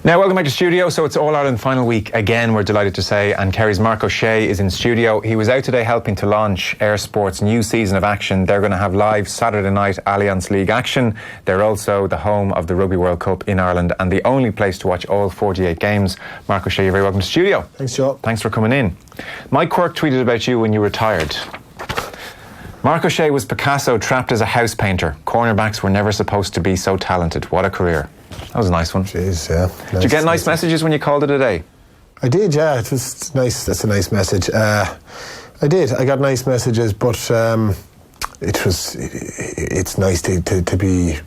Now, welcome back to studio. So it's All Ireland final week again, we're delighted to say, and Kerry's Marc O Se is in studio. He was out today helping to launch Air Sport's new season of action. They're going to have live Saturday night Allianz League action. They're also the home of the Rugby World Cup in Ireland and the only place to watch all 48 games. Marc O Se, you're very welcome to studio. Thanks, Joe. Thanks for coming in. Mike Quirk tweeted about you when you retired. Marc O Se was Picasso trapped as a house painter. Cornerbacks were never supposed to be so talented. What a career. That was a nice one. Jeez, yeah. Did you get nice messages when you called it a day? I did, yeah. It was nice. That's a nice message. I did. I got nice messages, but it's nice to be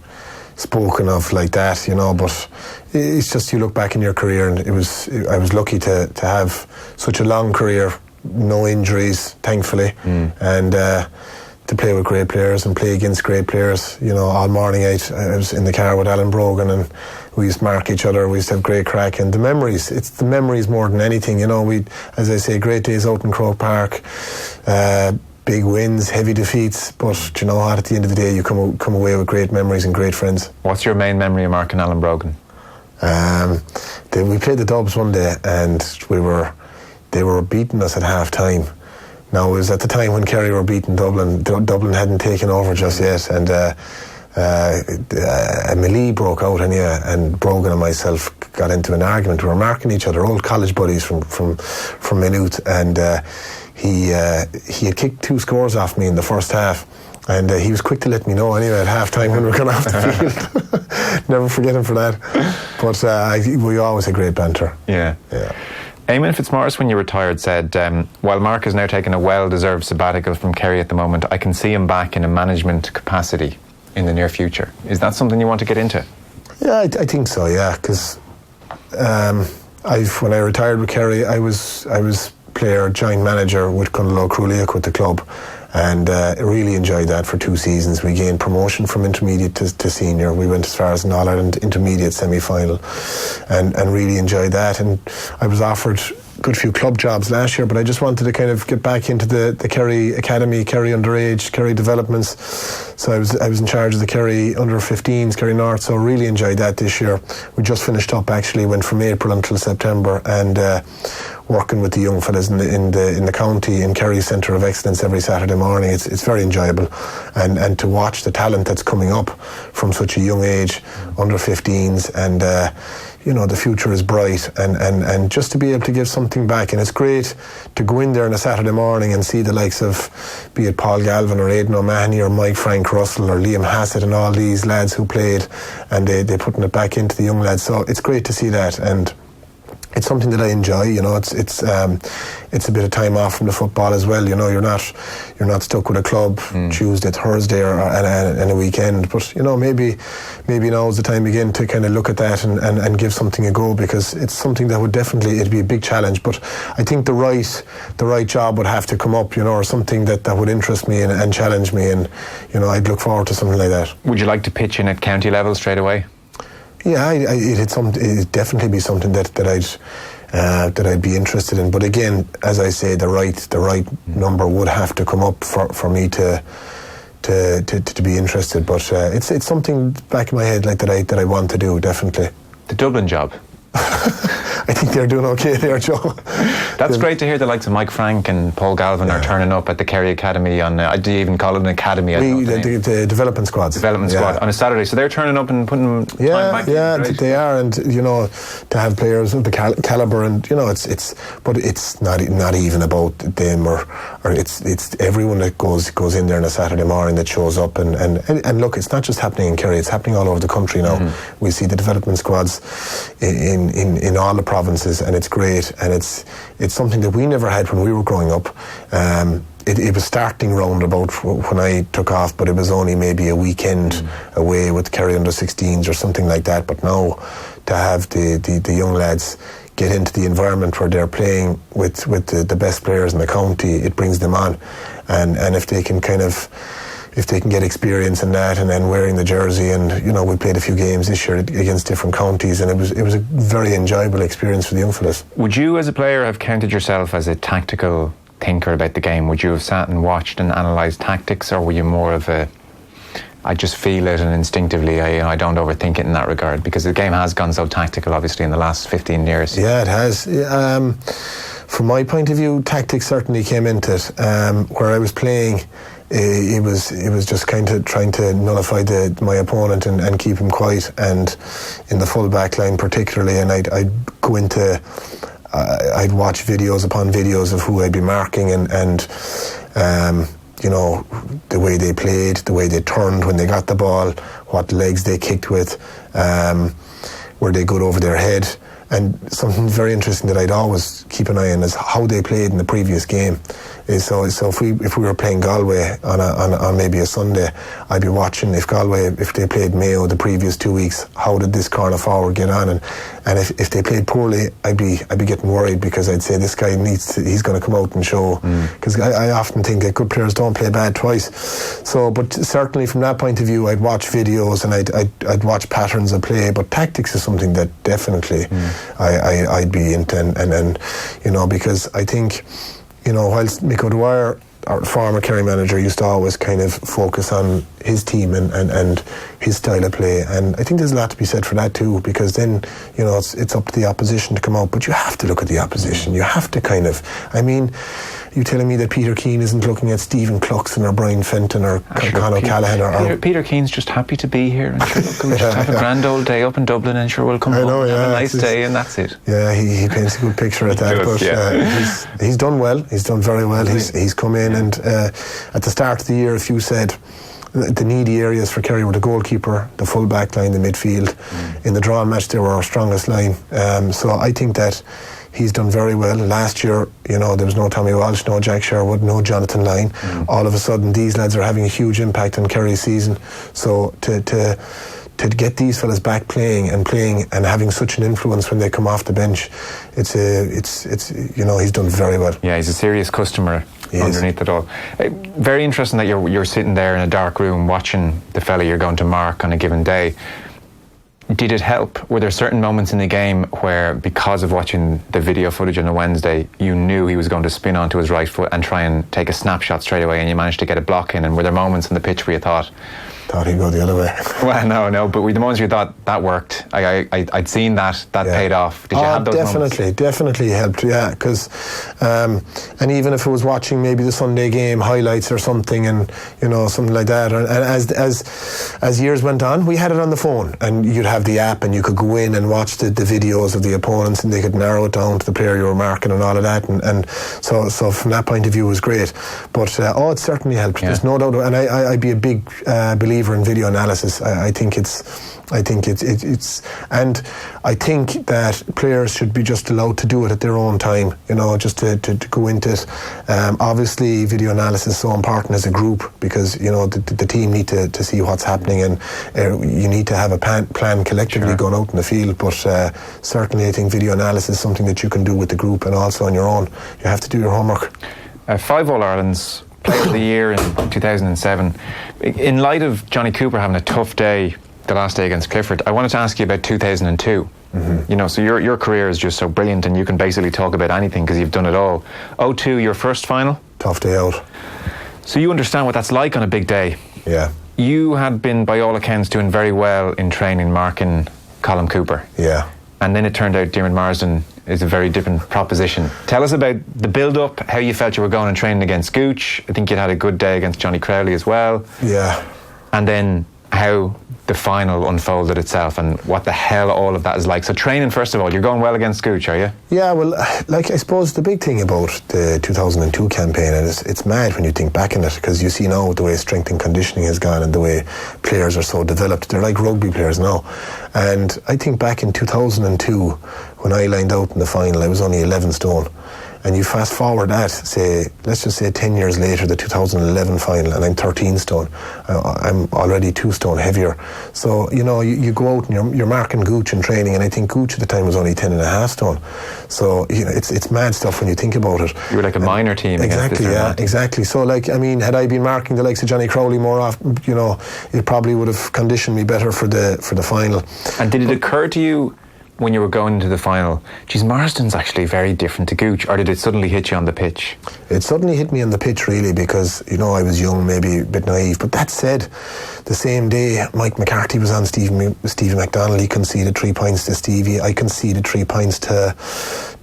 spoken of like that, you know. But it's just, you look back in your career, and I was lucky to have such a long career, no injuries, thankfully, and to play with great players and play against great players. You know, all morning I was in the car with Alan Brogan, and we used to mark each other. We used to have great crack, and the memories. It's the memories more than anything. You know, we, as I say, great days out in Croke Park, big wins, heavy defeats. But you know what? At the end of the day, you come away with great memories and great friends. What's your main memory of Marc and Alan Brogan? We played the Dubs one day, and they were beating us at half time. Now, it was at the time when Kerry were beating Dublin. Dublin hadn't taken over just yet, and a melee broke out anyway, and Brogan and myself got into an argument. We were marking each other, old college buddies from Maynooth, and he had kicked 2 scores off me in the first half, and he was quick to let me know anyway at half time when we were going off the field. Never forget him for that. But we always had great banter. Yeah. Eoin Fitzmaurice, when you retired, said, while Marc is now taking a well-deserved sabbatical from Kerry at the moment, I can see him back in a management capacity in the near future. Is that something you want to get into? Yeah, I think so, yeah, because when I retired with Kerry, I was player, joint manager with Cunlow Cruliac with the club, and really enjoyed that for 2 seasons. We gained promotion from intermediate to senior. We went as far as an All-Ireland intermediate semi-final, and really enjoyed that. And I was offered a good few club jobs last year, but I just wanted to kind of get back into the Kerry Academy, Kerry Underage, Kerry Developments. So I was in charge of the Kerry Under-15s, Kerry North, so really enjoyed that this year. We just finished up, actually, went from April until September, and working with the young fellas in the county in Kerry Centre of Excellence every Saturday morning. It's very enjoyable, and to watch the talent that's coming up from such a young age, under 15s, and you know, the future is bright, and just to be able to give something back. And it's great to go in there on a Saturday morning and see the likes of, be it Paul Galvin or Aidan O'Mahony or Mike Frank Russell or Liam Hassett and all these lads who played, and they putting it back into the young lads. So it's great to see that, and it's something that I enjoy. You know, it's a bit of time off from the football as well. You know, you're not stuck with a club Tuesday, Thursday, and a weekend. But you know, maybe now is the time again to kind of look at that and give something a go, because it's something that would definitely, it'd be a big challenge. But I think the right job would have to come up, you know, or something that would interest me and challenge me, and you know, I'd look forward to something like that. Would you like to pitch in at county level straight away? Yeah, it'd definitely be something that I'd be interested in. But again, as I say, the right number would have to come up for me to be interested. But it's something back in my head like that I want to do, definitely. The Dublin job. I think they're doing okay there, Joe. That's great to hear. The likes of Mike Frank and Paul Galvin are turning up at the Kerry Academy on, I do even call it an academy. The development squads. Development squad on a Saturday. So they're turning up and putting time back in. Yeah, they are. And, you know, to have players of the calibre, and, you know, but it's not even about them, or it's everyone that goes in there on a Saturday morning that shows up. And look, it's not just happening in Kerry, it's happening all over the country now. We see the development squads in all the provinces, and it's great, and it's something that we never had when we were growing up. It was starting round about when I took off, but it was only maybe a weekend away with Kerry Under-16s or something like that. But now to have the young lads get into the environment where they're playing with the best players in the county, it brings them on, and if they can get experience in that, and then wearing the jersey, and you know, we played a few games this year against different counties, and it was a very enjoyable experience for the young fellas. Would you, as a player, have counted yourself as a tactical thinker about the game? Would you have sat and watched and analysed tactics, or were you more of a I just feel it, and instinctively I don't overthink it in that regard, because the game has gone so tactical obviously in the last 15 years. Yeah, it has. From my point of view, tactics certainly came into it. Where I was playing, it was just kind of trying to nullify my opponent and keep him quiet, and in the full back line particularly, and I'd go into I'd watch videos upon videos of who I'd be marking, and you know, the way they played, the way they turned when they got the ball, what legs they kicked with, were they good over their head. And something very interesting that I'd always keep an eye on is how they played in the previous game. So if we were playing Galway on maybe a Sunday, I'd be watching if they played Mayo the previous 2 weeks, how did this corner forward get on, and if they played poorly, I'd be getting worried, because I'd say this guy he's going to come out and show, because I often think that good players don't play bad twice. So, but certainly from that point of view, I'd watch videos and I'd watch patterns of play, but tactics is something that definitely I'd be into, and you know, because I think, you know, whilst Mick O'Dwyer, our former Kerry manager, used to always kind of focus on his team and his style of play, and I think there's a lot to be said for that too, because then, you know, it's up to the opposition to come out, but you have to look at the opposition. You have to kind of, I mean, you telling me that Peter Keane isn't looking at Stephen Cluxon or Brian Fenton or Con O'Callaghan or Peter Keane's just happy to be here, and sure, look, we'll just have a grand old day up in Dublin, and sure we'll come home and have a nice day, and that's it. Yeah, he paints a good picture at that. But he's done well. He's done very well. He's come in, and at the start of the year, if you said the needy areas for Kerry were the goalkeeper, the full back line, the midfield. In the draw match, they were our strongest line. So I think that he's done very well. Last year, you know, there was no Tommy Walsh, no Jack Sherwood, no Jonathan Lyne. All of a sudden, these lads are having a huge impact on Kerry's season. So to get these fellas back playing and having such an influence when they come off the bench, it's you know, he's done very well. Yeah, he's a serious customer underneath it all. Very interesting that you're sitting there in a dark room watching the fella you're going to mark on a given day. Did it help? Were there certain moments in the game where, because of watching the video footage on a Wednesday, you knew he was going to spin onto his right foot and try and take a snapshot straight away, and you managed to get a block in? And were there moments on the pitch where you thought he'd go the other way? Well, no, but with the moments you thought that worked, I'd seen that paid off. Did you have those moments? Definitely helped, yeah, because and even if it was watching maybe the Sunday game highlights or something, and you know, something like that, and as years went on, we had it on the phone, and you'd have the app, and you could go in and watch the videos of the opponents, and they could narrow it down to the player you were marking and all of that, and so from that point of view it was great. But it certainly helped. There's no doubt, and I'd be a big believer in video analysis. I think it's and I think that players should be just allowed to do it at their own time, you know, just to go into it. Obviously video analysis is so important as a group, because, you know, the team need to see what's happening, and you need to have a plan collectively going out in the field, but certainly I think video analysis is something that you can do with the group, and also on your own. You have to do your homework. 5 All-Irelands, Player of the Year in 2007. In light of Johnny Cooper having a tough day the last day against Clifford, I wanted to ask you about 2002. You know, so your career is just so brilliant, and you can basically talk about anything because you've done it all. 2002, your first final? Tough day out. So you understand what that's like on a big day. Yeah. You had been, by all accounts, doing very well in training, marking Colin Cooper. Yeah. And then it turned out Diarmuid Marsden is a very different proposition. Tell us about the build-up, how you felt you were going and training against Gooch. I think you'd had a good day against Johnny Crowley as well. Yeah. And then how the final unfolded itself, and what the hell all of that is like. So training, first of all, you're going well against Gooch, are you? Yeah, well, like, I suppose the big thing about the 2002 campaign, and it's mad when you think back on it, because you see now the way strength and conditioning has gone and the way players are so developed. They're like rugby players now. And I think back in 2002, when I lined out in the final, I was only 11 stone. And you fast forward that, let's just say 10 years later, the 2011 final, and I'm 13 stone. I'm already 2 stone heavier. So, you know, you go out and you're marking Gooch in training, and I think Gooch at the time was only 10.5 stone. So, you know, it's mad stuff when you think about it. You were like a minor team. Exactly, yeah, exactly. So, like, I mean, had I been marking the likes of Johnny Crowley more often, you know, it probably would have conditioned me better for the final. And did it occur to you when you were going into the final, geez, Marsden's actually very different to Gooch, or did it suddenly hit you on the pitch? It suddenly hit me on the pitch, really, because, you know, I was young, maybe a bit naive. But that said, the same day Mike McCarthy was on Stevie McDonald, he conceded 3 points to Stevie. I conceded 3 points to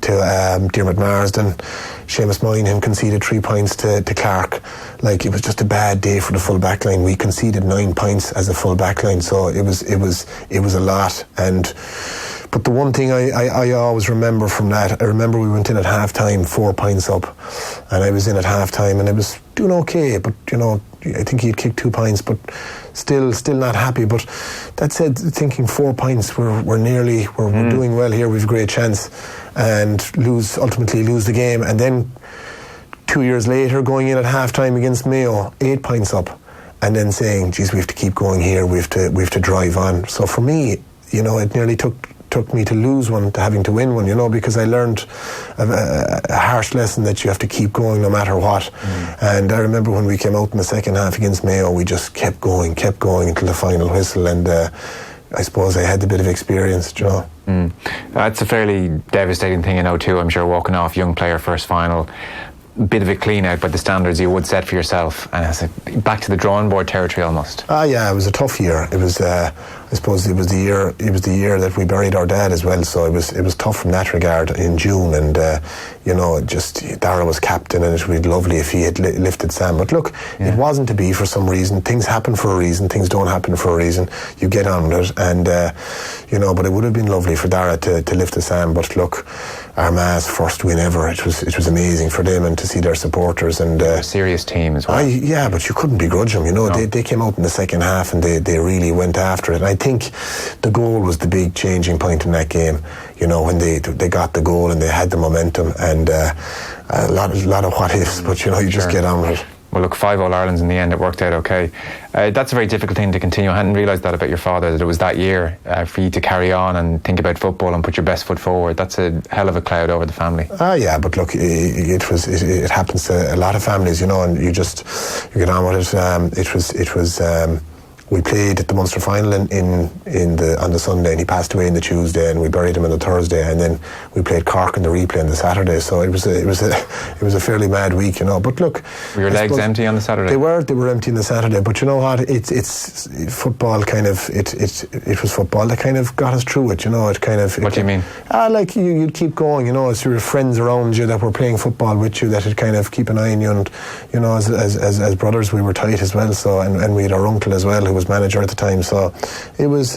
Diarmuid Marsden. Seamus Moynihan conceded 3 points to Clark. Like, it was just a bad day for the full back line. We conceded 9 points as a full back line, so it was a lot. But the one thing I always remember from that, I remember we went in at half time 4 points up, and I was in at half time and I was doing okay, but, you know, I think he'd kicked 2 points, but still not happy. But that said, thinking 4 points, we're doing well here, we've a great chance, and ultimately lose the game. And then 2 years later, going in at half time against Mayo, 8 points up, and then saying, geez, we have to keep going here, we have to drive on. So for me, you know, it nearly took me to lose one to having to win one, you know, because I learned a harsh lesson that you have to keep going no matter what. And I remember when we came out in the second half against Mayo, we just kept going until the final whistle, and I suppose I had a bit of experience, you know. That's a fairly devastating thing in 02, I'm sure, walking off young player first final. Bit of a clean out by the standards you would set for yourself, and it's back to the drawing board territory almost. Yeah, it was a tough year. It was, I suppose, it was the year that we buried our dad as well. So it was tough from that regard in June, and you know, just Dara was captain, and it would be lovely if he had lifted Sam. But look, it wasn't to be for some reason. Things happen for a reason. Things don't happen for a reason. You get on with it, and you know. But it would have been lovely for Dara to lift the Sam. But look, Armagh's first win ever. It was amazing for them, and to see their supporters, and a serious team as well. Yeah, but you couldn't begrudge them. You know, no. They came out in the second half and they really went after it. And I think the goal was the big changing point in that game. You know, when they got the goal and they had the momentum, and a lot of what ifs. But you know, you just get on with it. Well, look, 5 All-Irelands in the end, it worked out okay. That's a very difficult thing to continue. I hadn't realised that about your father, that it was that year for you to carry on and think about football and put your best foot forward. That's a hell of a cloud over the family. Yeah, but look, it happens to a lot of families, you know, and you get on with it. It was we played at the Munster final on the Sunday, and he passed away on the Tuesday, and we buried him on the Thursday, and then we played Cork in the replay on the Saturday. So it was a fairly mad week, you know. But look, were your legs empty on the Saturday? They were empty on the Saturday. But you know what? It's football. Kind of it was football that kind of got us through it. You know, it kind of. What do you mean? Like you'd keep going. You know, it's your friends around you that were playing football with you that would kind of keep an eye on you, and you know, as brothers, we were tight as well. So and we had our uncle as well, who was manager at the time. So it was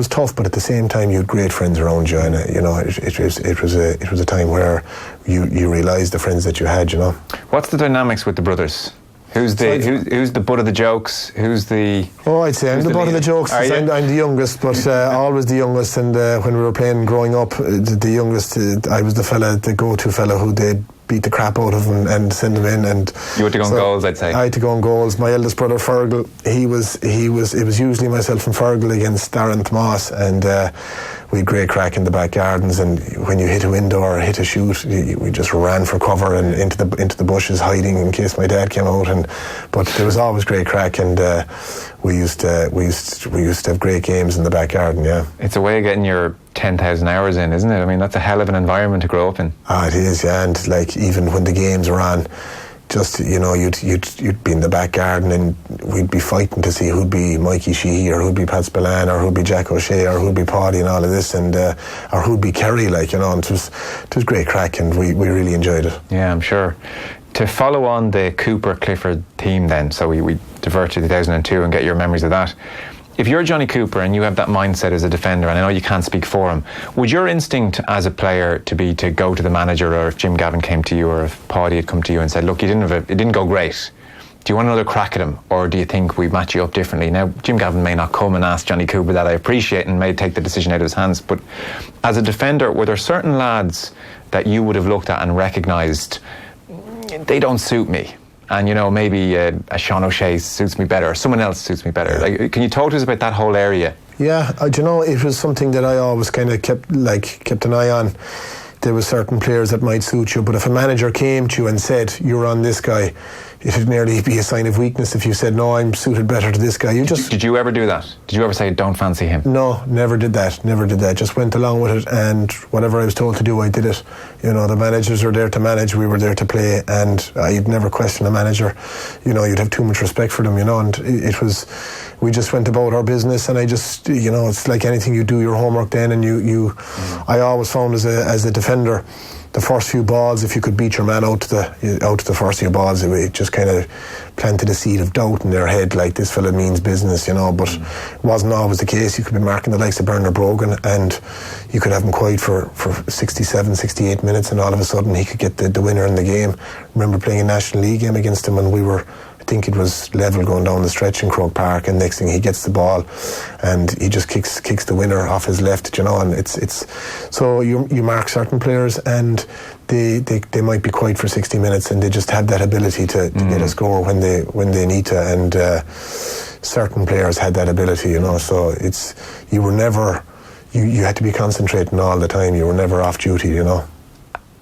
tough, but at the same time you had great friends around you, and you know, it was a time where you realised the friends that you had, you know. What's the dynamics with the brothers? Who's the butt of the jokes? Who's the... I'd say I'm the butt of the jokes. I'm the youngest, but always the youngest. And when we were playing growing up, the youngest, I was the go-to fella who they'd beat the crap out of him and send him in. And you had to go on goals, I'd say. I had to go on goals. My eldest brother Fergal, it was usually myself and Fergal against Darren Tomas, and we had great crack in the back gardens, and when you hit a window or hit a shoot, we just ran for cover and into the bushes, hiding in case my dad came out. But there was always great crack, and we used to have great games in the back garden. Yeah, it's a way of getting your 10,000 hours in, isn't it? I mean, that's a hell of an environment to grow up in. It is, yeah. And like, even when the games are on, just, you know, you'd be in the back garden, and we'd be fighting to see who'd be Mikey Sheehy, or who'd be Pat Spillane, or who'd be Jack O'Shea, or who'd be Paddy, and all of this, and or who'd be Kerry, like, you know. And it was great crack, and we really enjoyed it. Yeah, I'm sure. To follow on the Cooper-Clifford theme then, so we divert to 2002 and get your memories of that. If you're Johnny Cooper and you have that mindset as a defender, and I know you can't speak for him, would your instinct as a player be to go to the manager, or if Jim Gavin came to you, or if Paddy had come to you and said, look, it didn't go great, do you want another crack at him, or do you think we match you up differently? Now, Jim Gavin may not come and ask Johnny Cooper that, I appreciate, and may take the decision out of his hands, but as a defender, were there certain lads that you would have looked at and recognised, they don't suit me? And, you know, maybe a Sean O'Shea suits me better, or someone else suits me better. Like, can you talk to us about that whole area? Yeah, do you know, it was something that I always kind of kept an eye on. There were certain players that might suit you, but if a manager came to you and said, you're on this guy, it'd nearly be a sign of weakness if you said, no, I'm suited better to this guy. Did you ever do that? Did you ever say, don't fancy him? No, never did that. Just went along with it, and whatever I was told to do, I did it. The managers are there to manage, we were there to play, and I'd never question a manager. You'd have too much respect for them, and we just went about our business, and I just, it's like anything, you do your homework then, and I always found as a defender, the first few balls, if you could beat your man out to the first few balls, it just kind of planted a seed of doubt in their head, like, this fella means business, but it wasn't always the case. You could be marking the likes of Brogan, and you could have him quiet for 67, 68 minutes, and all of a sudden he could get the winner in the game. I remember playing a National League game against him, and we were, I think it was level going down the stretch in Croke Park, and next thing he gets the ball and he just kicks the winner off his left, and it's so you mark certain players, and they might be quiet for 60 minutes, and they just have that ability to get a score when they need to, and certain players had that ability, so you were never, you had to be concentrating all the time, you were never off duty,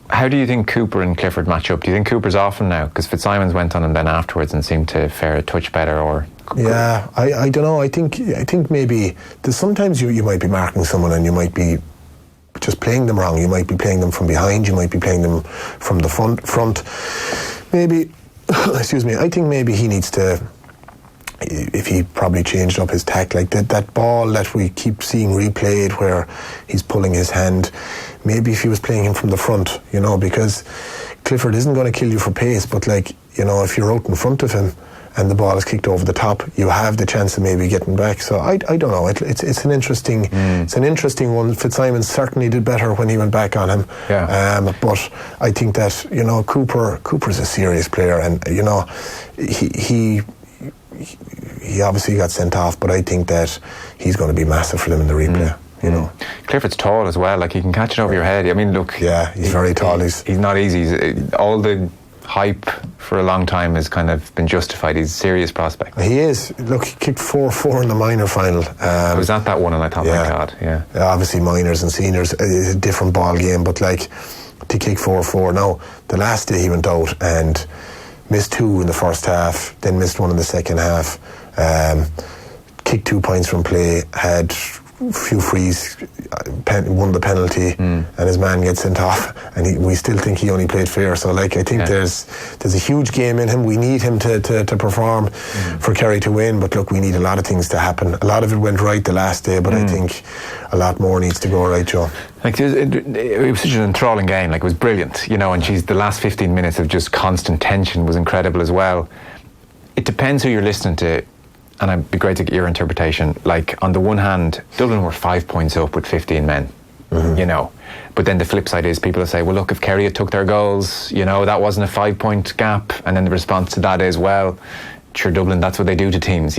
How do you think Cooper and Clifford match up? Do you think Cooper's off him now? Because Fitzsimons went on him then afterwards and seemed to fare a touch better, or... Yeah, I don't know. I think maybe sometimes you might be marking someone and you might be just playing them wrong. You might be playing them from behind. You might be playing them from the front. Maybe, excuse me, I think maybe he needs to, if he probably changed up his tack, like that ball that we keep seeing replayed where he's pulling his hand, maybe if he was playing him from the front, because Clifford isn't going to kill you for pace, but if you're out in front of him and the ball is kicked over the top, you have the chance of maybe getting back. So I don't know, it's an interesting one. Fitzsimons certainly did better when he went back on him, but I think that Cooper's a serious player, and he obviously got sent off, but I think that he's going to be massive for them in the replay. Clifford's tall as well, like he can catch it over your head. I mean, look, he's very tall. He's not easy. All the hype for a long time has kind of been justified. He's a serious prospect. He is. Look, he kicked 4-4 in the minor final. I was at that one, and I thought, my God, obviously minors and seniors is a different ball game, but to kick 4-4. Now, the last day he went out and missed 2 in the first half, then missed 1 in the second half, kicked 2 points from play, had a few frees, won the penalty, and his man gets sent off, and we still think he only played fair. So I think there's a huge game in him. We need him to perform for Kerry to win, but look, we need a lot of things to happen. A lot of it went right the last day, but I think a lot more needs to go right, Joe. It was such an enthralling game. It was brilliant, and the last 15 minutes of just constant tension was incredible as well. It depends who you're listening to, and it'd be great to get your interpretation. On the one hand, Dublin were 5 points up with 15 men, but then the flip side is people will say, well, look, if Kerry had took their goals, that wasn't a 5 point gap, and then the response to that is, well, sure, Dublin, that's what they do to teams,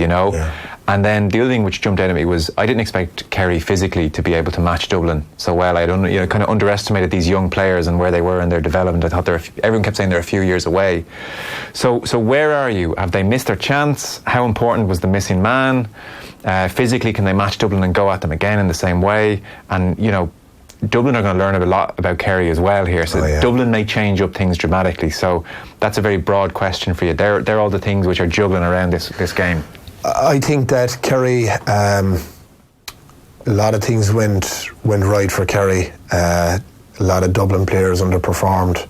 And then the other thing which jumped out at me was I didn't expect Kerry physically to be able to match Dublin so well. I don't, kind of underestimated these young players and where they were in their development. I thought everyone kept saying they're a few years away. So where are you? Have they missed their chance? How important was the missing man? Physically, can they match Dublin and go at them again in the same way? And Dublin are going to learn a lot about Kerry as well here. So Dublin may change up things dramatically. So that's a very broad question for you. They're all the things which are juggling around this game. I think that Kerry, a lot of things went right for Kerry. A lot of Dublin players underperformed.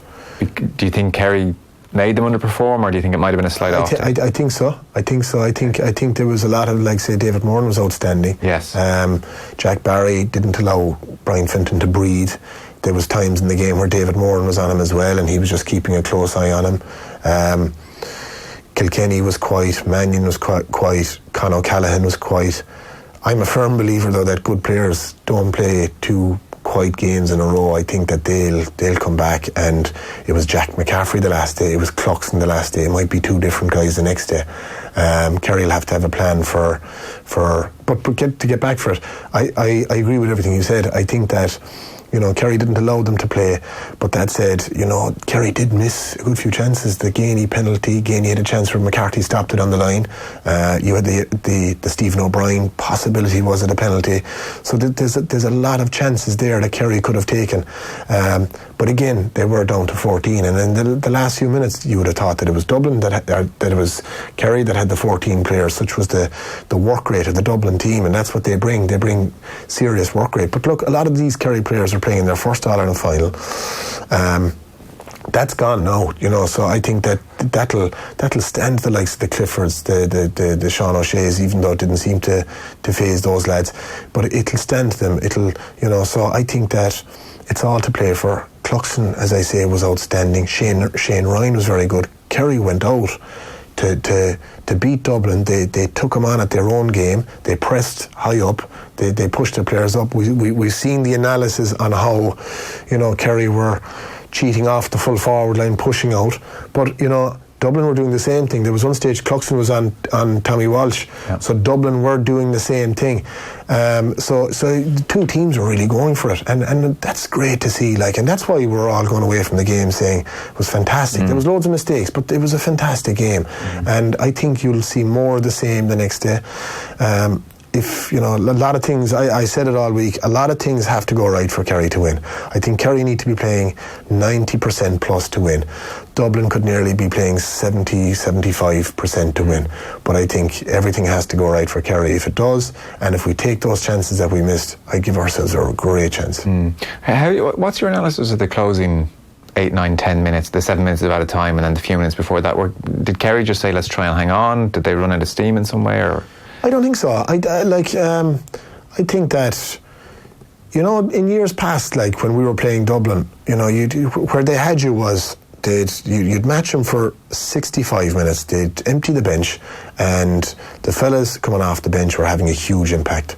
Do you think Kerry made them underperform, or do you think it might have been a slight off? I think so. I think there was a lot of, say, David Moran was outstanding. Yes. Jack Barry didn't allow Brian Fenton to breathe. There was times in the game where David Moran was on him as well, and he was just keeping a close eye on him. Kilkenny was quiet, Mannion was quiet, Con O'Callaghan was quiet. I'm a firm believer, though, that good players don't play 2 quiet games in a row. I think that they'll come back, and it was Jack McCaffrey the last day, it was Cluxton the last day, it might be 2 different guys the next day. Kerry will have to have a plan but to get back for it. I agree with everything you said. I think that Kerry didn't allow them to play, but that said, Kerry did miss a good few chances. The Gainey penalty, Gainey had a chance where McCarthy stopped it on the line. You had the Stephen O'Brien possibility, was it a penalty? So there's a lot of chances there that Kerry could have taken. But But again, they were down to 14, and in the last few minutes, you would have thought that it was Dublin that it was Kerry that had the 14 players. Such was the work rate of the Dublin team, and that's what they bring. They bring serious work rate. But look, a lot of these Kerry players are playing in their first All-Ireland final. That's gone now, so I think that'll stand the likes of the Cliffords, the Sean O'Shea's, even though it didn't seem to faze those lads, but it'll stand them. So I think that it's all to play for. Cluxton, as I say, was outstanding. Shane Ryan was very good. Kerry went out to beat Dublin. They took them on at their own game. They pressed high up. They pushed their players up. We've seen the analysis on how Kerry were cheating off the full forward line, pushing out. But, Dublin were doing the same thing. There was one stage Cluxton was on Tommy Walsh, so Dublin were doing the same thing. So the two teams were really going for it, and that's great to see. And that's why we're all going away from the game saying it was fantastic. There was loads of mistakes, but it was a fantastic game, and I think you'll see more of the same the next day. If a lot of things, I said it all week, a lot of things have to go right for Kerry to win. I think Kerry need to be playing 90% plus to win. Dublin could nearly be playing 70-75% to win, but I think everything has to go right for Kerry. If it does, and if we take those chances that we missed, I give ourselves a great chance. What's your analysis of the closing 8, 9, 10 minutes, the 7 minutes of added time, and then the few minutes before that? Did Kerry just say, let's try and hang on? Did they run out of steam in some way, or? I don't think so. I think that, in years past, when we were playing Dublin, where they had you was you'd match them for 65 minutes. They'd empty the bench, and the fellas coming off the bench were having a huge impact.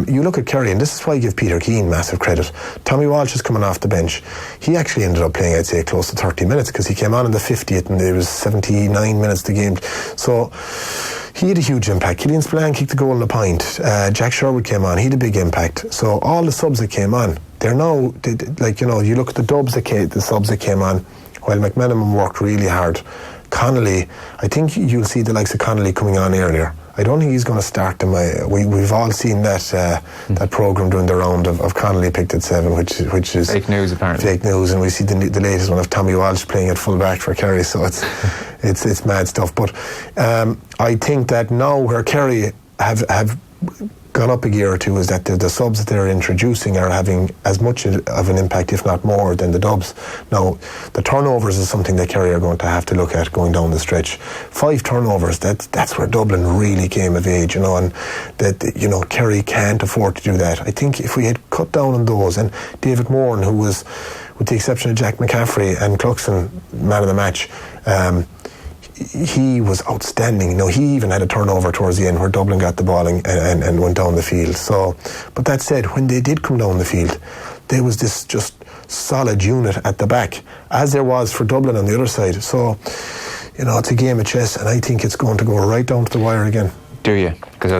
You look at Kerry, and this is why I give Peter Keane massive credit. Tommy Walsh is coming off the bench. He actually ended up playing, I'd say, close to 30 minutes, because he came on in the 50th, and there was 79 minutes to game. So he had a huge impact. Killian Spillane kicked the goal in the point. Jack Sherwood came on. He had a big impact. So all the subs that came on, they're now, you look at the subs that came on, while McMenamin worked really hard. Connolly, I think you'll see the likes of Connolly coming on earlier. I don't think he's going to start them. We've all seen that programme doing the round of Connolly picked at 7, which is fake news, apparently. Fake news, and we see the latest one of Tommy Walsh playing at full back for Kerry. So it's mad stuff. But I think that now where Kerry have gone up a gear or two is that the subs that they're introducing are having as much of an impact, if not more, than the dubs. Now, the turnovers is something that Kerry are going to have to look at going down the stretch. 5 turnovers, that's where Dublin really came of age, and that Kerry can't afford to do that. I think if we had cut down on those, and David Moran, who was, with the exception of Jack McCaffrey and Cluxton, man of the match, he was outstanding. He even had a turnover towards the end where Dublin got the ball and went down the field. So, but that said, when they did come down the field, there was this just solid unit at the back, as there was for Dublin on the other side. So, it's a game of chess, and I think it's going to go right down to the wire again. Do you? Because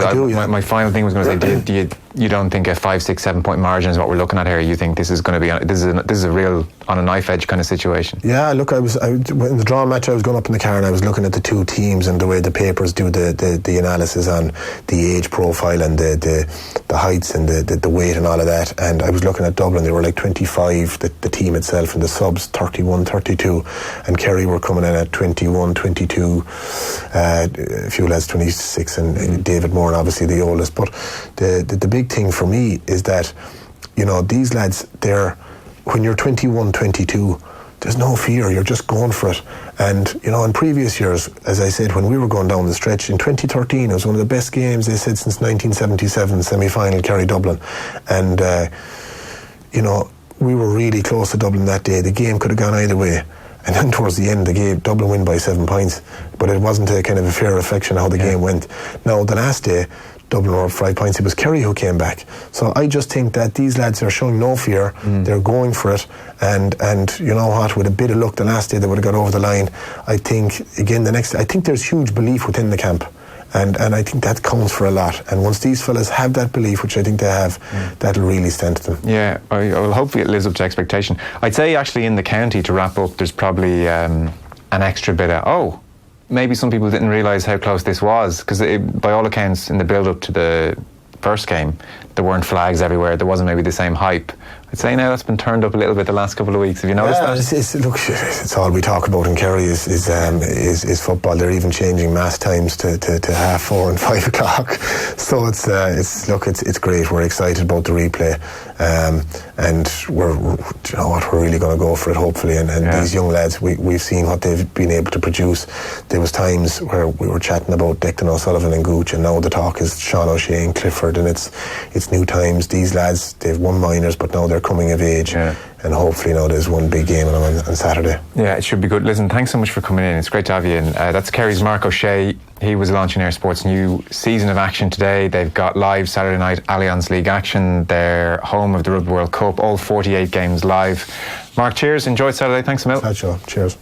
my final thing was going to say, you don't think a 5, 6, 7 point margin is what we're looking at here? You think this is going to be this is a real on a knife edge kind of situation? Yeah, look, I was in the draw match. I was going up in the car and I was looking at the two teams and the way the papers do the analysis on the age profile and the heights and the weight and all of that. And I was looking at Dublin. They were like 25, the team itself, and the subs 31, 32, and Kerry were coming in at 21, 22. A few lads 26, and David Moore, obviously the oldest. But the big thing for me is that these lads, when you're 21, 22, there's no fear, you're just going for it. And in previous years, as I said, when we were going down the stretch in 2013, it was one of the best games they said since 1977 semi-final Kerry-Dublin, and we were really close to Dublin that day. The game could have gone either way. And then towards the end, the game, Dublin win by 7 points, but it wasn't a kind of a fair reflection of how the game went. Now, the last day, Dublin were up 5 points. It was Kerry who came back. So I just think that these lads are showing no fear. They're going for it. And you know what? With a bit of luck, the last day they would have got over the line. I think, again, I think there's huge belief within the camp. And I think that counts for a lot. And once these fellas have that belief, which I think they have, that'll really stand to them. Yeah, well, hopefully it lives up to expectation. I'd say actually in the county, to wrap up, there's probably an extra bit of, maybe some people didn't realise how close this was, because by all accounts in the build-up to the first game, there weren't flags everywhere, there wasn't maybe the same hype. I'd say now that's been turned up a little bit the last couple of weeks. Have you noticed that? Look, it's all we talk about in Kerry is football. They're even changing mass times to 4:30 and 5 o'clock. So it's great. We're excited about the replay, and we're really going to go for it, hopefully. And these young lads, we've seen what they've been able to produce. There was times where we were chatting about Declan O'Sullivan and Gooch, and now the talk is Sean O'Shea and Clifford, and it's new times. These lads, they've won minors, but now they're coming of age, and hopefully now there's one big game on Saturday. Yeah, it should be good. Listen, thanks so much for coming in. It's great to have you in. That's Kerry's Marc O Se. He was launching Air Sports' new season of action today. They've got live Saturday night Allianz League action. They're home of the Rugby World Cup, all 48 games live. Mark, cheers. Enjoyed Saturday. Thanks a million. Cheers.